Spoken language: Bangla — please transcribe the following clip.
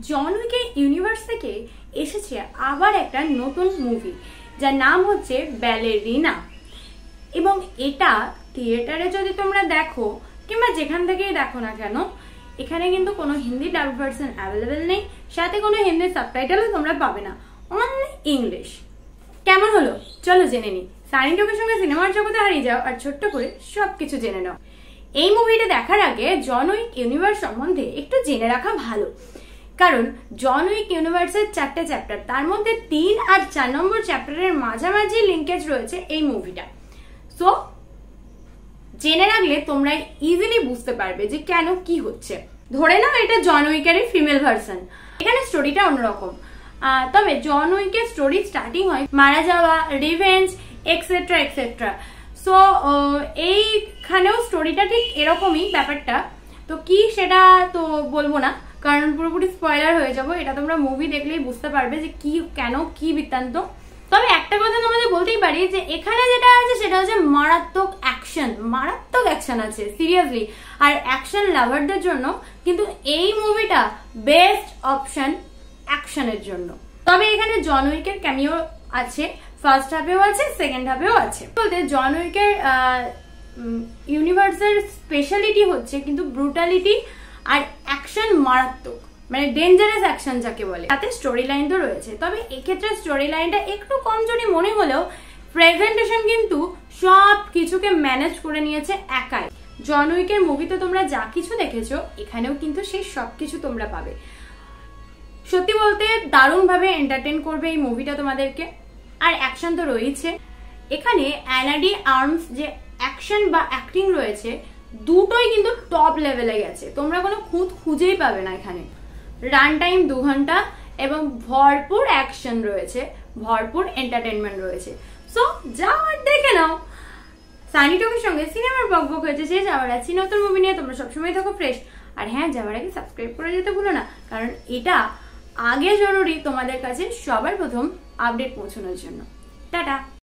জন উইকের ইউনিভার্স থেকে এসেছে আবার একটা নতুন মুভি যার নাম হচ্ছে ব্যালেরিনা। এবং এটা থিয়েটারে যদি তোমরা দেখো কিংবা যেখান থেকেই দেখো না কেন, এখানে কিন্তু কোনো হিন্দি ডাব ভার্সন অ্যাভেলেবেল নেই, সাথে কোনো হিন্দি সাবটাইটেলও তোমরা পাবে না, অনলি ইংলিশ। কেমন হলো চলো জেনে নি। সানি টকের সঙ্গে সিনেমার জগতে হারিয়ে যাও আর ছোট্ট করে সবকিছু জেনে নাও। এই মুভিটা দেখার আগে জন উইক ইউনিভার্স সম্বন্ধে একটু জেনে রাখা ভালো, কারণ জন উইক ইউনিভার্সের 4টে চ্যাপ্টার, তার মধ্যে 3 আর 4 নম্বর চ্যাপ্টারের মাঝামাঝি লিঙ্কেজ রয়েছে এই মুভিটা। সো জেনে রাখলে তোমরা ইজিলি বুঝতে পারবে যে কেন কি হচ্ছে। ধরে নাও এটা জন উইকের ফিমেল ভার্সন, এখানে স্টোরিটা অন্যরকম। তবে জন উইকের স্টোরি স্টার্টিং হয় মারা যাওয়া, রিভেঞ্জ এক্সেট্রা এক্সেট্রা। সো এইখানেও স্টোরিটা ঠিক এরকমই ব্যাপারটা। তো কি সেটা তো বলবো না, কারণ পুরোপুরি স্পয়লার হয়ে যাবো। এটা তোমরা মুভি দেখলেই বুঝতে পারবে যে কি কেন কি বৃত্তান্ত। তবে একটা কথা তোমাদের বলতেই পারি যে এখানে যেটা আছে সেটা হচ্ছে মারাত্মক অ্যাকশন আছে সিরিয়াসলি। আর অ্যাকশন লাভারদের জন্য কিন্তু এই মুভিটা বেস্ট অপশন অ্যাকশনের জন্য। তবে এখানে জন উইকের ক্যামিও আছে, ফার্স্ট হাফেও আছে, সেকেন্ড হাফেও আছে। বলতে জন উইকের ইউনিভার্সের স্পেশালিটি হচ্ছে কিন্তু ব্রুটালিটি আর অ্যাকশন মারাত্মক, মানে ডেঞ্জারাস অ্যাকশন যাকে বলে। তাতে স্টোরি লাইন তো রয়েছে, তবে এক্ষেত্রে স্টোরি লাইনটা একটু কমজোরি মনে হলেও প্রেজেন্টেশন কিন্তু সব কিছুকে ম্যানেজ করে নিয়েছে একাই। জন উইকের মুভিতে তোমরা যা কিছু দেখেছো এখানেও কিন্তু সেই সবকিছু তোমরা পাবে। সত্যি বলতে দারুণভাবে এন্টারটেইন করবে এই মুভিটা তোমাদেরকে। আর অ্যাকশন তো রয়েছে এখানে। অ্যানা ডি আর্মস যে অ্যাকশন বা অ্যাক্টিং রয়েছে দুটোই কিন্তু টপ লেভেলে গেছে, তোমরা কোনো খুঁজেই পাবে না এখানে। রান টাইম 2 ঘন্টা এবং ভরপুর অ্যাকশন রয়েছে, ভরপুর এন্টারটেনমেন্ট রয়েছে। সো যাও আর দেখে নাও। সানি টকের সঙ্গে সিনেমার বকবক হয়েছে শেষ, আবার আছি নতুন মুভি নিয়ে। তোমরা সবসময় থাকো ফ্রেশ। আর হ্যাঁ, যাওয়ার আগে সাবস্ক্রাইব করে যেতে ভুলো না, কারণ এটা আগে জরুরি তোমাদের কাছে সবার প্রথম আপডেট পৌঁছানোর জন্য। টাটা।